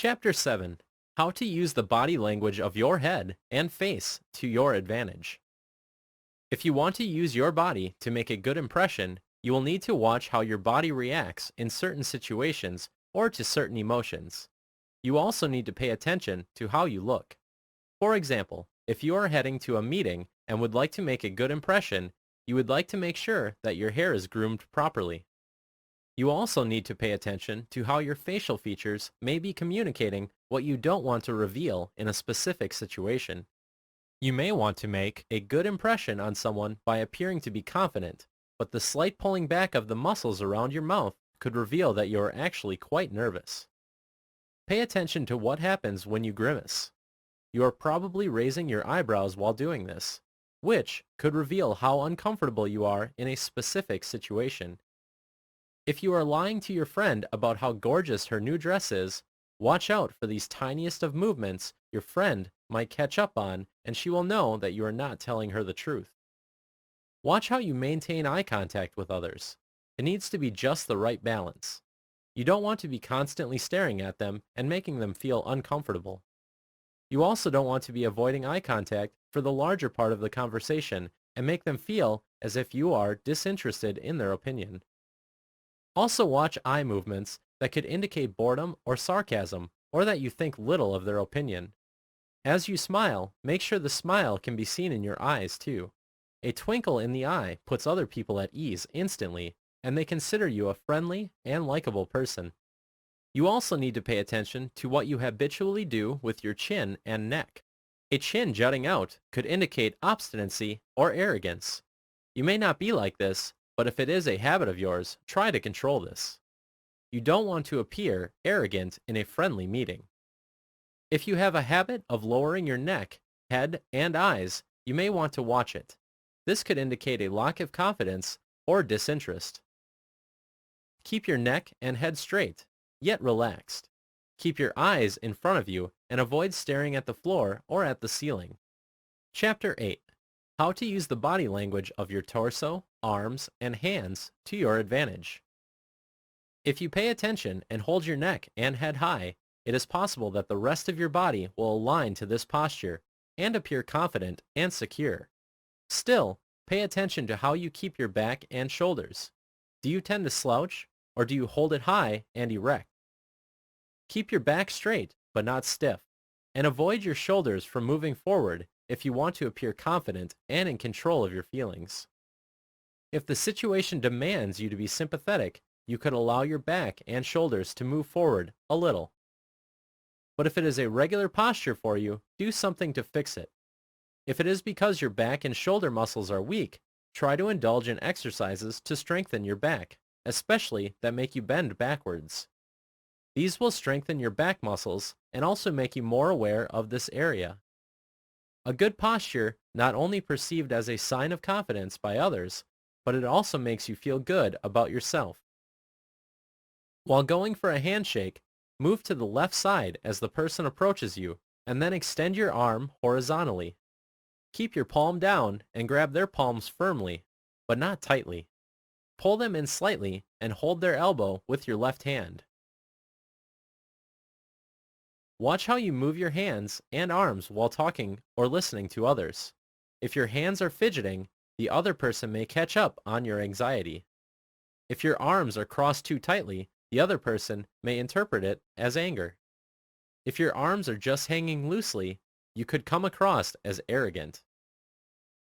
Chapter 7. How to use the body language of your head and face to your advantage. If you want to use your body to make a good impression, you will need to watch how your body reacts in certain situations or to certain emotions. You also need to pay attention to how you look. For example, if you are heading to a meeting and would like to make a good impression, you would like to make sure that your hair is groomed properly. You also need to pay attention to how your facial features may be communicating what you don't want to reveal in a specific situation. You may want to make a good impression on someone by appearing to be confident, but the slight pulling back of the muscles around your mouth could reveal that you are actually quite nervous. Pay attention to what happens when you grimace. You are probably raising your eyebrows while doing this, which could reveal how uncomfortable you are in a specific situation. If you are lying to your friend about how gorgeous her new dress is, watch out for these tiniest of movements your friend might catch up on, and she will know that you are not telling her the truth. Watch how you maintain eye contact with others. It needs to be just the right balance. You don't want to be constantly staring at them and making them feel uncomfortable. You also don't want to be avoiding eye contact for the larger part of the conversation and make them feel as if you are disinterested in their opinion. Also watch eye movements that could indicate boredom or sarcasm, or that you think little of their opinion. As you smile, make sure the smile can be seen in your eyes too. A twinkle in the eye puts other people at ease instantly, and they consider you a friendly and likable person. You also need to pay attention to what you habitually do with your chin and neck. A chin jutting out could indicate obstinacy or arrogance. You may not be like this, but if it is a habit of yours, try to control this. You don't want to appear arrogant in a friendly meeting. If you have a habit of lowering your neck, head, and eyes, you may want to watch it. This could indicate a lack of confidence or disinterest. Keep your neck and head straight, yet relaxed. Keep your eyes in front of you and avoid staring at the floor or at the ceiling. Chapter 8. How to use the body language of your torso, arms, and hands to your advantage. If you pay attention and hold your neck and head high, it is possible that the rest of your body will align to this posture and appear confident and secure. Still, pay attention to how you keep your back and shoulders. Do you tend to slouch, or do you hold it high and erect? Keep your back straight, but not stiff, and avoid your shoulders from moving forward if you want to appear confident and in control of your feelings. If the situation demands you to be sympathetic, you could allow your back and shoulders to move forward a little. But if it is a regular posture for you, do something to fix it. If it is because your back and shoulder muscles are weak, try to indulge in exercises to strengthen your back, especially that make you bend backwards. These will strengthen your back muscles and also make you more aware of this area. A good posture not only perceived as a sign of confidence by others, but it also makes you feel good about yourself. While going for a handshake, move to the left side as the person approaches you, and then extend your arm horizontally. Keep your palm down and grab their palms firmly, but not tightly. Pull them in slightly and hold their elbow with your left hand. Watch how you move your hands and arms while talking or listening to others. If your hands are fidgeting, the other person may catch up on your anxiety. If your arms are crossed too tightly, the other person may interpret it as anger. If your arms are just hanging loosely, you could come across as arrogant.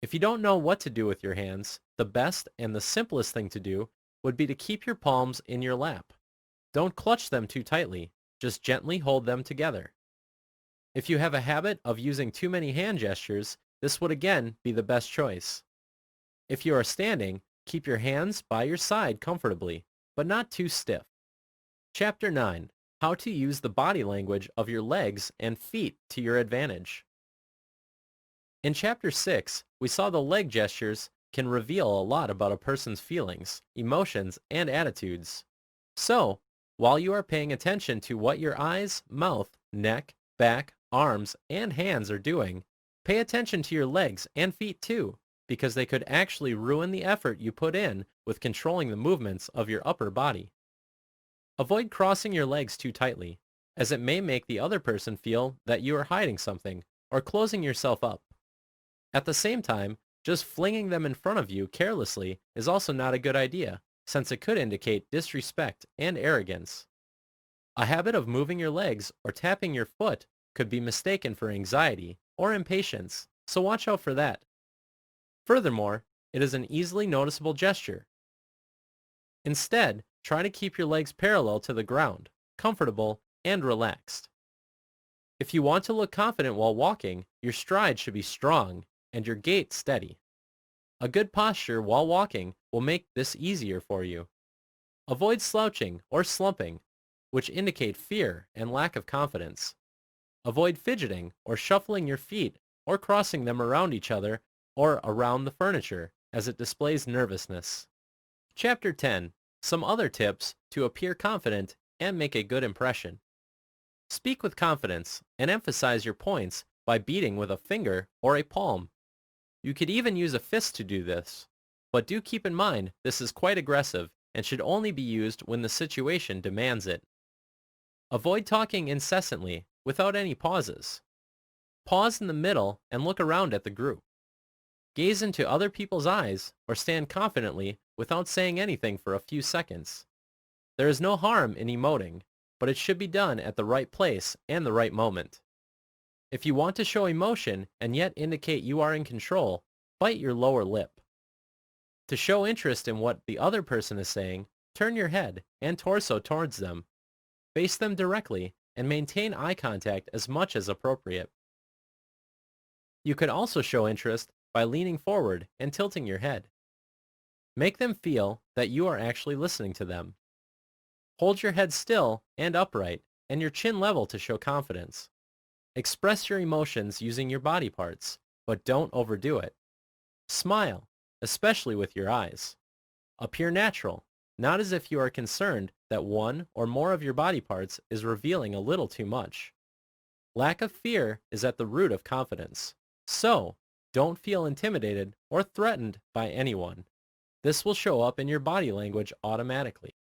If you don't know what to do with your hands, the best and the simplest thing to do would be to keep your palms in your lap. Don't clutch them too tightly, just gently hold them together. If you have a habit of using too many hand gestures, this would again be the best choice. If you are standing, keep your hands by your side comfortably, but not too stiff. Chapter 9. How to use the body language of your legs and feet to your advantage. In Chapter 6, we saw the leg gestures can reveal a lot about a person's feelings, emotions, and attitudes. So, while you are paying attention to what your eyes, mouth, neck, back, arms, and hands are doing, pay attention to your legs and feet too, because they could actually ruin the effort you put in with controlling the movements of your upper body. Avoid crossing your legs too tightly. as it may make the other person feel that you are hiding something or closing yourself up. At the same time, just flinging them in front of you carelessly is also not a good idea, since it could indicate disrespect and arrogance. A habit of moving your legs or tapping your foot could be mistaken for anxiety or impatience, so watch out for that. Furthermore, it is an easily noticeable gesture. Instead, try to keep your legs parallel to the ground, comfortable, and relaxed. If you want to look confident while walking, your stride should be strong and your gait steady. A good posture while walking will make this easier for you. Avoid slouching or slumping, which indicate fear and lack of confidence. Avoid fidgeting or shuffling your feet or crossing them around each other or around the furniture, as it displays nervousness. Chapter 10. Some other tips to appear confident and make a good impression. Speak with confidence and emphasize your points by beating with a finger or a palm. You could even use a fist to do this, but do keep in mind this is quite aggressive and should only be used when the situation demands it. Avoid talking incessantly without any pauses. Pause in the middle and look around at the group. Gaze into other people's eyes or stand confidently without saying anything for a few seconds. There is no harm in emoting, but it should be done at the right place and the right moment. If you want to show emotion and yet indicate you are in control, bite your lower lip. To show interest in what the other person is saying, turn your head and torso towards them. Face them directly and maintain eye contact as much as appropriate. You could also show interest by leaning forward and tilting your head. Make them feel that you are actually listening to them. Hold your head still and upright and your chin level to show confidence. Express your emotions using your body parts, but don't overdo it. Smile, especially with your eyes. Appear natural, not as if you are concerned that one or more of your body parts is revealing a little too much. Lack of fear is at the root of confidence, so don't feel intimidated or threatened by anyone. This will show up in your body language automatically.